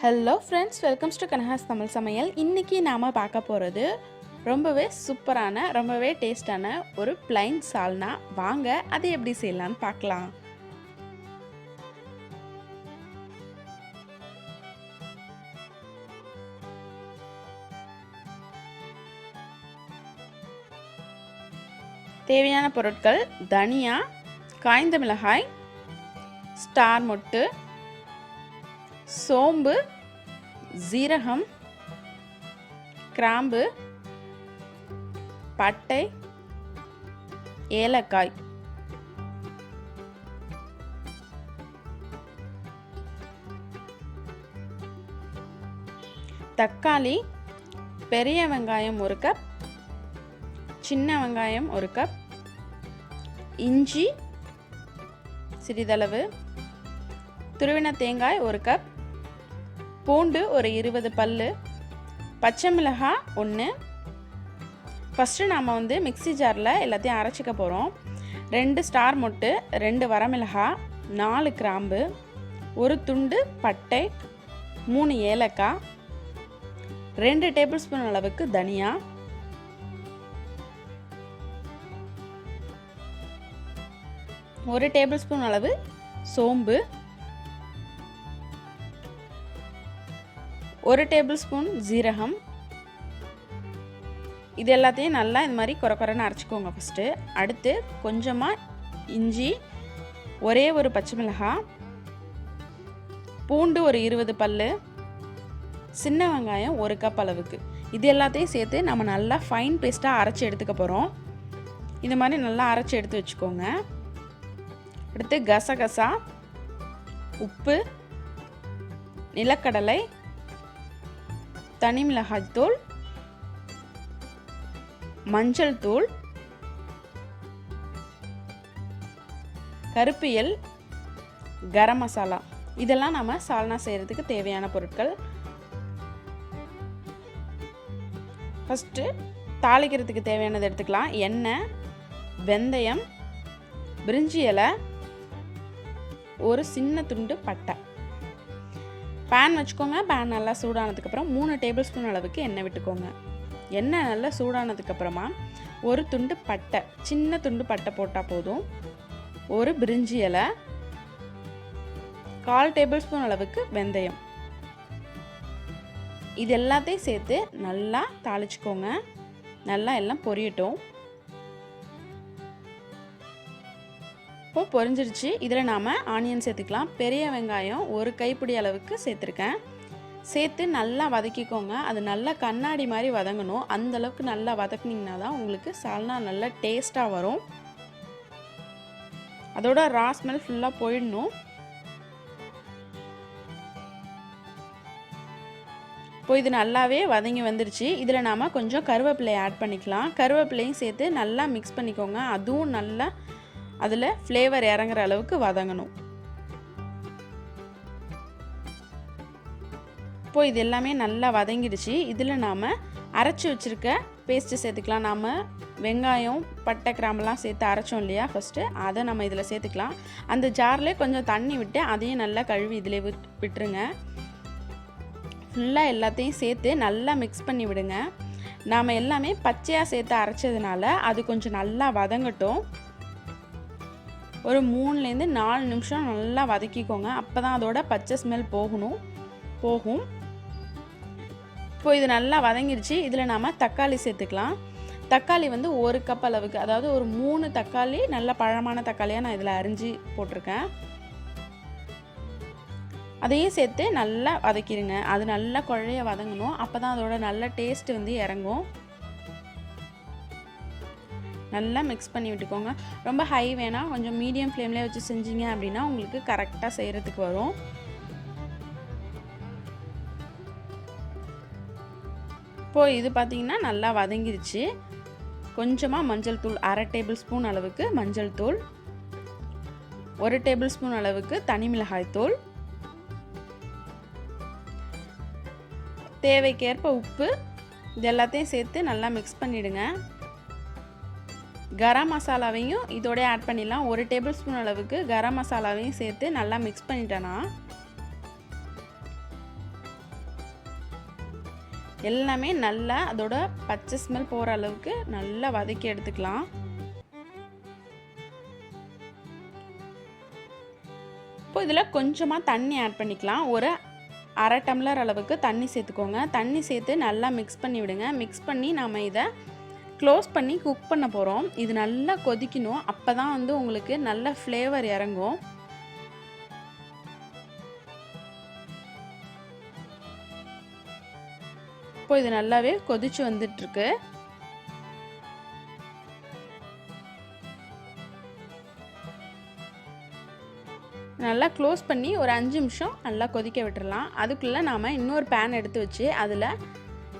Hello friends, welcomes to கனஹாஸ் தமிழ் சமையல். இன்றைக்கி நாம் பார்க்க போகிறது ரொம்பவே சூப்பரான ரொம்பவே டேஸ்டான ஒரு பிளைன் சால்னா. வாங்க அதை எப்படி செய்யலான்னு பார்க்கலாம். தேவையான பொருட்கள்: தனியா, காய்ந்த மிளகாய், ஸ்டார் மொட்டு, சோம்பு, ஜீரகம், கிராம்பு, பட்டை, ஏலக்காய். தக்காளி, பெரிய வெங்காயம் 1 கப், சின்ன வெங்காயம் 1 கப், இஞ்சி சிறிதளவு, துருவின தேங்காய் 1 கப், பூண்டு ஒரு 20 பல்லு, பச்சை மிளகாய் 1. ஃபஸ்ட்டு நாம் மிக்ஸி ஜாரில் எல்லாத்தையும் அரைச்சிக்க போகிறோம். 2 ஸ்டார் மொட்டு, 2 வரமிளகாய், 4 கிராம்பு, 1 துண்டு பட்டை, 3 ஏலக்காய், 2 டேபிள் ஸ்பூன் அளவுக்கு தனியா, 1 டேபிள் ஸ்பூன் அளவு சோம்பு, 1 டேபிள் ஸ்பூன் ஜீரகம். இது எல்லாத்தையும் நல்லா இந்த மாதிரி கொரன்னு அரைச்சிக்கோங்க ஃபஸ்ட்டு. அடுத்து கொஞ்சமாக இஞ்சி, ஒரே ஒரு பச்சை மிளகாய், பூண்டு ஒரு 20 பல்லு, சின்ன வெங்காயம் 1 கப் அளவுக்கு. இது எல்லாத்தையும் சேர்த்து நம்ம நல்லா ஃபைன் பேஸ்ட்டாக அரைச்சி எடுத்துக்க போகிறோம். இந்த மாதிரி நல்லா அரைச்சி எடுத்து வச்சுக்கோங்க. அடுத்து கசகசா, உப்பு, நிலக்கடலை, தனி மிளகாய் தூள், மஞ்சள் தூள், கருப்பியல், கரம் மசாலா. இதெல்லாம் நம்ம சால்னா செய்கிறதுக்கு தேவையான பொருட்கள். ஃபஸ்ட்டு தாளிக்கிறதுக்கு தேவையானது எடுத்துக்கலாம். எண்ணெய், வெந்தயம், பிரிஞ்சி இலை, ஒரு சின்ன துண்டு பட்டை. பேன் வச்சுக்கோங்க. பேன் நல்லா சூடானதுக்கப்புறம் 3 டேபிள் ஸ்பூன் அளவுக்கு எண்ணெய் விட்டுக்கோங்க. எண்ணெய் நல்லா சூடானதுக்கப்புறமா ஒரு துண்டு பட்டை, சின்ன துண்டு பட்டை போட்டால் போதும். ஒரு பிரிஞ்சி இலை, 1/4 டேபிள் ஸ்பூன் அளவுக்கு வெந்தயம். இது எல்லாத்தையும் சேர்த்து நல்லா தாளிச்சுக்கோங்க. நல்லா எல்லாம் பொரியட்டும். இப்போ பொரிஞ்சிருச்சு. இதில் நாம் ஆனியன் சேர்த்துக்கலாம். பெரிய வெங்காயம் 1 கைப்பிடி அளவுக்கு சேர்த்துருக்கேன். சேர்த்து நல்லா வதக்கிக்கோங்க. அது நல்லா கண்ணாடி மாதிரி வதங்கணும். அந்தளவுக்கு நல்லா வதக்குனிங்கன்னா தான் உங்களுக்கு சால்னா நல்லா டேஸ்ட்டாக வரும். அதோட ரா ஸ்மெல் ஃபுல்லாக போயிடணும். இப்போ இது நல்லாவே வதங்கி வந்துருச்சு. இதில் நாம் கொஞ்சம் கருவேப்பிலை ஆட் பண்ணிக்கலாம். கருவேப்பிலையும் சேர்த்து நல்லா மிக்ஸ் பண்ணிக்கோங்க. அதுவும் நல்லா அதில் ஃப்ளேவர் இறங்குற அளவுக்கு வதங்கணும். இப்போ இது எல்லாமே நல்லா வதங்கிடுச்சு. இதில் நாம் அரைச்சி வச்சுருக்க பேஸ்ட்டு சேர்த்துக்கலாம். நாம் வெங்காயம், பட்டை, கிராம்பெல்லாம் சேர்த்து அரைச்சோம் இல்லையா ஃபஸ்ட்டு, அதை நம்ம இதில் சேர்த்துக்கலாம். அந்த ஜார்லேயே கொஞ்சம் தண்ணி விட்டு அதையும் நல்லா கழுவி இதிலே விட்டுருங்க. ஃபுல்லாக எல்லாத்தையும் சேர்த்து நல்லா மிக்ஸ் பண்ணி விடுங்க. நாம் எல்லாமே பச்சையாக சேர்த்து அரைச்சதுனால அது கொஞ்சம் நல்லா வதங்கட்டும். ஒரு 3லேருந்து 4 நிமிஷம் நல்லா வதக்கிக்கோங்க. அப்போ தான் அதோட பச்சை ஸ்மெல் போகும். இப்போ இது நல்லா வதங்கிடுச்சு. இதில் நாம் தக்காளி சேர்த்துக்கலாம். தக்காளி 1 கப் அளவுக்கு, அதாவது ஒரு 3 தக்காளி, நல்ல பழமான தக்காளியாக நான் இதில் அரிஞ்சு போட்டிருக்கேன். அதையும் சேர்த்து நல்லா வதக்கிடுங்க. அது நல்லா குழைய வதங்கணும். அப்போ தான் அதோட நல்ல டேஸ்ட் இறங்கும். நல்லா மிக்ஸ் பண்ணி விட்டுக்கோங்க. ரொம்ப ஹை வேணாம், கொஞ்சம் மீடியம் ஃப்ளேம்லேயே வச்சு செஞ்சீங்க அப்படின்னா உங்களுக்கு கரெக்டாக செய்கிறதுக்கு வரும். இப்போது இது பார்த்திங்கன்னா நல்லா வதங்கிருச்சு. கொஞ்சமாக மஞ்சள் தூள், 1/2 டேபிள் ஸ்பூன் அளவுக்கு மஞ்சள் தூள், 1 டேபிள் ஸ்பூன் அளவுக்கு தனி மிளகாய் தூள், தேவைக்கேற்ப உப்பு. இது எல்லாத்தையும் சேர்த்து நல்லா மிக்ஸ் பண்ணிவிடுங்க. கரம் மசாலாவையும் இதோட ஆட் பண்ணிடலாம். 1 டேபிள் ஸ்பூன் அளவுக்கு கரம் மசாலாவையும் சேர்த்து நல்லா மிக்ஸ் பண்ணிட்டேன்னா எல்லாமே நல்லா அதோட பச்சை ஸ்மெல் போகிற அளவுக்கு நல்லா வதக்கி எடுத்துக்கலாம். இப்போ இதில் கொஞ்சமாக தண்ணி ஆட் பண்ணிக்கலாம். ஒரு அரை டம்ளர் அளவுக்கு தண்ணி சேர்த்துக்கோங்க. தண்ணி சேர்த்து நல்லா மிக்ஸ் பண்ணி விடுங்க. மிக்ஸ் பண்ணி நாம் இதை க்ளோஸ் பண்ணி குக் பண்ண போகிறோம். இது நல்லா கொதிக்கணும். அப்போ தான் வந்து உங்களுக்கு நல்ல ஃப்ளேவர் இறங்கும். இப்போ இது நல்லாவே கொதிச்சு வந்துட்டுருக்கு. நல்லா க்ளோஸ் பண்ணி ஒரு 5 நிமிஷம் நல்லா கொதிக்க விட்டுறலாம். அதுக்குள்ளே நாம் இன்னொரு பேன் எடுத்து வச்சு அதில்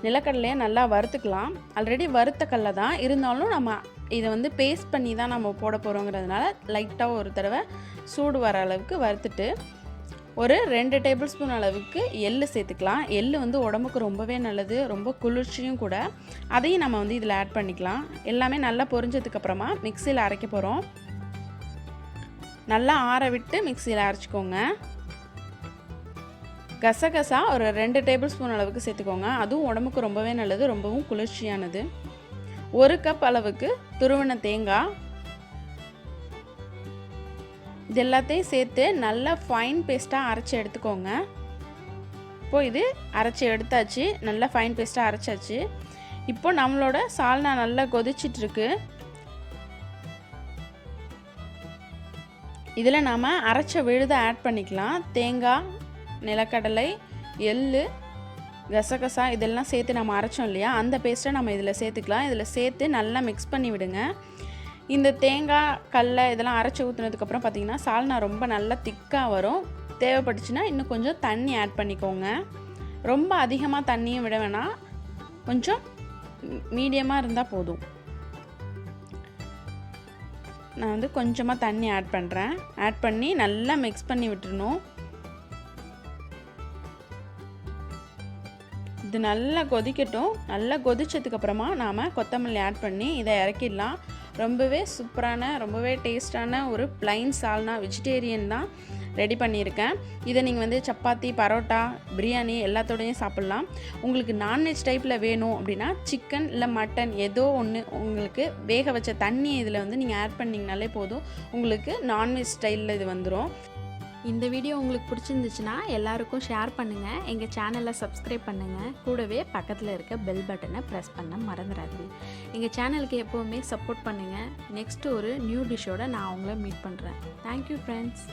நிலக்கடலையை நல்லா வறுத்துக்கலாம். ஆல்ரெடி வறுத்த கடலை தான், இருந்தாலும் நம்ம இதை வந்து பேஸ்ட் பண்ணி தான் நம்ம போட போகிறோங்கிறதுனால லைட்டாக ஒரு தடவை சூடு வர அளவுக்கு வறுத்துட்டு ஒரு 2 டேபிள் ஸ்பூன் அளவுக்கு எள்ளு சேர்த்துக்கலாம். எள்ளு வந்து உடம்புக்கு ரொம்பவே நல்லது, ரொம்ப குளிர்ச்சியும் கூட. அதையும் நம்ம வந்து இதில் ஆட் பண்ணிக்கலாம். எல்லாமே நல்லா பொரிஞ்சதுக்கப்புறமா மிக்சியில் அரைக்க போகிறோம். நல்லா ஆற விட்டு மிக்சியில் அரைச்சிக்கோங்க. கசகசா ஒரு 2 டேபிள் ஸ்பூன் அளவுக்கு சேர்த்துக்கோங்க. அதுவும் உடம்புக்கு ரொம்பவே நல்லது, ரொம்பவும் குளிர்ச்சியானது. 1 கப் அளவுக்கு துருவின தேங்காய், இது எல்லாத்தையும் சேர்த்து நல்லா ஃபைன் பேஸ்ட்டாக அரைச்சி எடுத்துக்கோங்க. இப்போ இது அரைச்சி எடுத்தாச்சு, நல்லா ஃபைன் பேஸ்ட்டாக அரைச்சாச்சு. இப்போ நம்மளோட சால்னா நல்லா கொதிச்சிட்ருக்கு. இதில் நாம் அரைச்ச விழுதை ஆட் பண்ணிக்கலாம். தேங்காய், நிலக்கடலை, எள்ளு, கசகசா இதெல்லாம் சேர்த்து நம்ம அரைச்சோம் இல்லையா, அந்த பேஸ்ட்டை நம்ம இதில் சேர்த்துக்கலாம். இதில் சேர்த்து நல்லா மிக்ஸ் பண்ணி விடுங்க. இந்த தேங்காய், கடலை இதெல்லாம் அரைச்சி ஊற்றுனதுக்கப்புறம் பார்த்திங்கன்னா சால்னா ரொம்ப நல்லா திக்காக வரும். தேவைப்பட்டுச்சுன்னா இன்னும் கொஞ்சம் தண்ணி ஆட் பண்ணிக்கோங்க. ரொம்ப அதிகமாக தண்ணியும் விட வேணாம், கொஞ்சம் மீடியமாக இருந்தால் போதும். நான் வந்து கொஞ்சமாக தண்ணி ஆட் பண்ணுறேன். ஆட் பண்ணி நல்லா மிக்ஸ் பண்ணி விட்டுறணும். இது நல்லா கொதிக்கட்டும். நல்லா கொதிச்சதுக்கப்புறமா நாம் கொத்தமல்லி ஆட் பண்ணி இதை இறக்கிடலாம். ரொம்பவே சூப்பரான, ரொம்பவே டேஸ்டான ஒரு ப்ளைன் சால்னா வெஜிடேரியன் தான் ரெடி பண்ணியிருக்கேன். இதை நீங்கள் வந்து சப்பாத்தி, பரோட்டா, பிரியாணி எல்லாத்தோடையும் சாப்பிட்லாம். உங்களுக்கு நான்வெஜ் டைப்பில் வேணும் அப்படின்னா சிக்கன் இல்லை மட்டன் ஏதோ ஒன்று உங்களுக்கு வேக வச்ச தண்ணி இதில் வந்து நீங்கள் ஆட் பண்ணிங்கனாலே போதும், உங்களுக்கு நான்வெஜ் ஸ்டைலில் இது வந்துடும். இந்த வீடியோ உங்களுக்கு பிடிச்சிருந்துச்சுன்னா எல்லாருக்கும் ஷேர் பண்ணுங்கள். எங்கள் சேனலை சப்ஸ்கிரைப் பண்ணுங்கள். கூடவே பக்கத்தில் இருக்க பெல் பட்டனை ப்ரெஸ் பண்ண மறந்துடாதீங்க. எங்கள் சேனலுக்கு எப்போவுமே சப்போர்ட் பண்ணுங்கள். நெக்ஸ்ட்டு ஒரு நியூ டிஷ்ஷோடு நான் உங்களை மீட் பண்ணுறேன். Thank you friends.